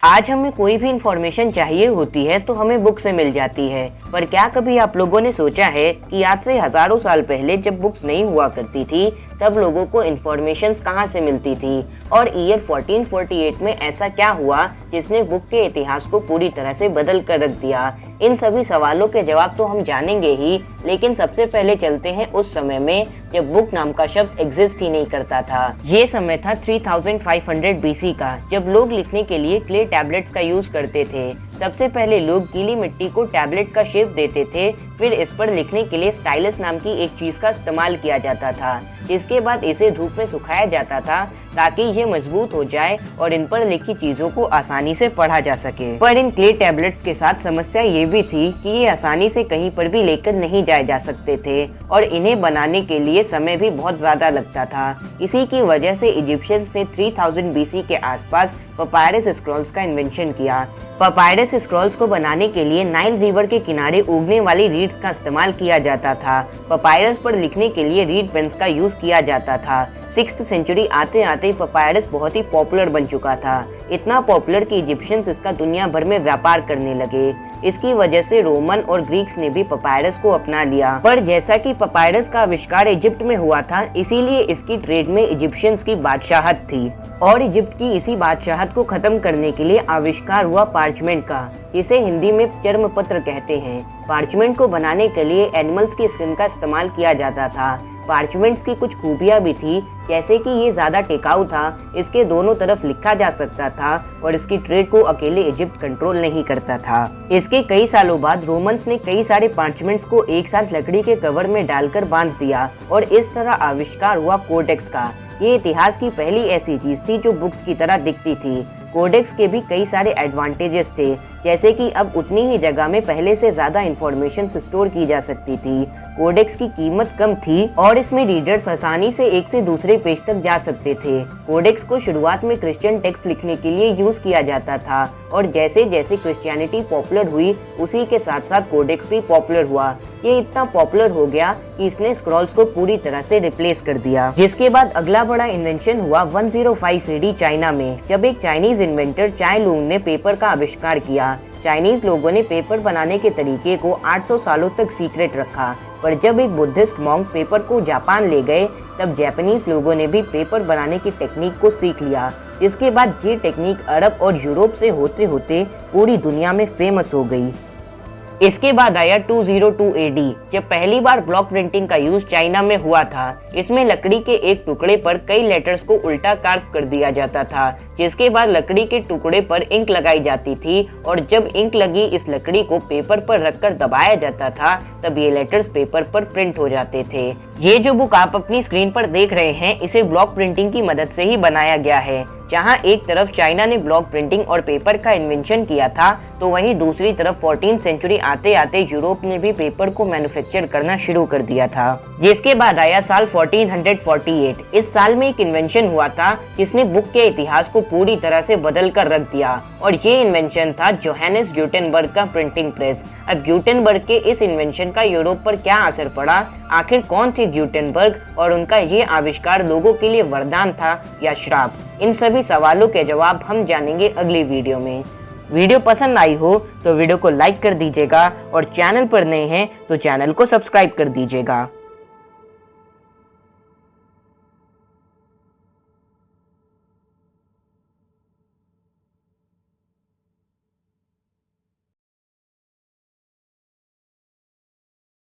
आज हमें कोई भी इंफॉर्मेशन चाहिए होती है तो हमें बुक से मिल जाती है, पर क्या कभी आप लोगों ने सोचा है कि आज से हजारों साल पहले जब बुक्स नहीं हुआ करती थी तब लोगों को इन्फॉर्मेशन कहाँ से मिलती थी और ईयर 1448 में ऐसा क्या हुआ जिसने बुक के इतिहास को पूरी तरह से बदल कर रख दिया। इन सभी सवालों के जवाब तो हम जानेंगे ही, लेकिन सबसे पहले चलते हैं उस समय में जब बुक नाम का शब्द एग्जिस्ट ही नहीं करता था। ये समय था 3500 BC का, जब लोग लिखने के लिए क्ले टैबलेट्स का यूज करते थे। सबसे पहले लोग गीली मिट्टी को टैबलेट का शेप देते थे, फिर इस पर लिखने के लिए स्टाइलस नाम की एक चीज का इस्तेमाल किया जाता था, जिसके बाद इसे धूप में सुखाया जाता था ताकि ये मजबूत हो जाए और इन पर लिखी चीजों को आसानी से पढ़ा जा सके। पर इन क्ले टैबलेट्स के साथ समस्या ये भी थी कि ये आसानी से कहीं पर भी लेकर नहीं जाए जा सकते थे और इन्हें बनाने के लिए समय भी बहुत ज्यादा लगता था। इसी की वजह से इजिप्शियंस ने 3000 BC के आसपास पपायरस स्क्रॉल्स का इन्वेंशन किया। पपायरस स्क्रॉल्स को बनाने के लिए नाइल रिवर के किनारे उगने वाली रीड्स का इस्तेमाल किया जाता था। पपायरस पर लिखने के लिए रीड पेन्स का यूज किया जाता था। 6th सेंचुरी आते आते पपायरस बहुत ही पॉपुलर बन चुका था, इतना पॉपुलर कि इजिप्शियंस इसका दुनिया भर में व्यापार करने लगे। इसकी वजह से रोमन और ग्रीक्स ने भी पपायरस को अपना लिया। पर जैसा कि पपायरस का आविष्कार इजिप्ट में हुआ था, इसीलिए इसकी ट्रेड में इजिप्शियंस की बादशाहत थी और इजिप्ट की इसी बादशाहत को खत्म करने के लिए आविष्कार हुआ पार्चमेंट का, जिसे हिंदी में चर्म पत्र कहते हैं। पार्चमेंट को बनाने के लिए एनिमल्स की स्किन का इस्तेमाल किया जाता था। पार्चमेंट्स की कुछ खूबियां भी थी, जैसे कि ये ज्यादा टिकाऊ था, इसके दोनों तरफ लिखा जा सकता था और इसकी ट्रेड को अकेले इजिप्ट कंट्रोल नहीं करता था। इसके कई सालों बाद रोमन्स ने कई सारे पार्चमेंट्स को एक साथ लकड़ी के कवर में डालकर बांध दिया और इस तरह आविष्कार हुआ कोडेक्स का। ये इतिहास की पहली ऐसी चीज थी जो बुक्स की तरह दिखती थी। कोडेक्स के भी कई सारे एडवांटेजेस थे, जैसे कि अब उतनी ही जगह में पहले से ज्यादा इंफॉर्मेशन स्टोर की जा सकती थी। कोडेक्स की कीमत कम थी और इसमें रीडर्स आसानी से एक से दूसरे पेज तक जा सकते थे। कोडेक्स को शुरुआत में क्रिश्चियन टेक्स्ट लिखने के लिए यूज किया जाता था और जैसे जैसे क्रिश्चियनिटी पॉपुलर हुई उसी के साथ साथ कोडेक्स भी पॉपुलर हुआ। ये इतना पॉपुलर हो गया कि इसने स्क्रॉल्स को पूरी तरह से रिप्लेस कर दिया। जिसके बाद अगला बड़ा इन्वेंशन हुआ 105 AD चाइना में, जब एक चाइनीज इन्वेंटर चाय लुंग ने पेपर का आविष्कार किया। चाइनीज लोगों ने पेपर बनाने के तरीके को 800 सालों तक सीक्रेट रखा, पर जब एक बुद्धिस्ट मॉन्क पेपर को जापान ले गए तब जापानीज लोगों ने भी पेपर बनाने की टेक्निक को सीख लिया। इसके बाद ये टेक्निक अरब और यूरोप से होते होते पूरी दुनिया में फेमस हो गई। इसके बाद आया 202 AD, जब पहली बार ब्लॉक प्रिंटिंग का यूज चाइना में हुआ था। इसमें लकड़ी के एक टुकड़े पर कई लेटर्स को उल्टा कार्व कर दिया जाता था, जिसके बाद लकड़ी के टुकड़े पर इंक लगाई जाती थी और जब इंक लगी इस लकड़ी को पेपर पर रखकर दबाया जाता था तब ये लेटर्स पेपर पर प्रिंट हो जाते थे। ये जो बुक आप अपनी स्क्रीन पर देख रहे हैं, इसे ब्लॉक प्रिंटिंग की मदद से ही बनाया गया है। जहां एक तरफ चाइना ने ब्लॉक प्रिंटिंग और पेपर का इन्वेंशन किया था, तो वहीं दूसरी तरफ 14th सेंचुरी आते आते यूरोप ने भी पेपर को मैन्युफैक्चर करना शुरू कर दिया था। जिसके बाद आया साल 1448। इस साल में एक इन्वेंशन हुआ था जिसने बुक के इतिहास को पूरी तरह से बदल कर रख दिया और ये इन्वेंशन था जोहानेस ग्यूटेनबर्ग का प्रिंटिंग प्रेस। अब ग्यूटेनबर्ग के इस इन्वेंशन का यूरोप पर क्या असर पड़ा, आखिर कौन थे ग्यूटेनबर्ग और उनका ये आविष्कार लोगों के लिए वरदान था या श्राप, इन सभी सवालों के जवाब हम जानेंगे अगली वीडियो में। वीडियो पसंद आई हो तो वीडियो को लाइक कर दीजिएगा और चैनल पर नए हैं तो चैनल को सब्सक्राइब कर दीजिएगा।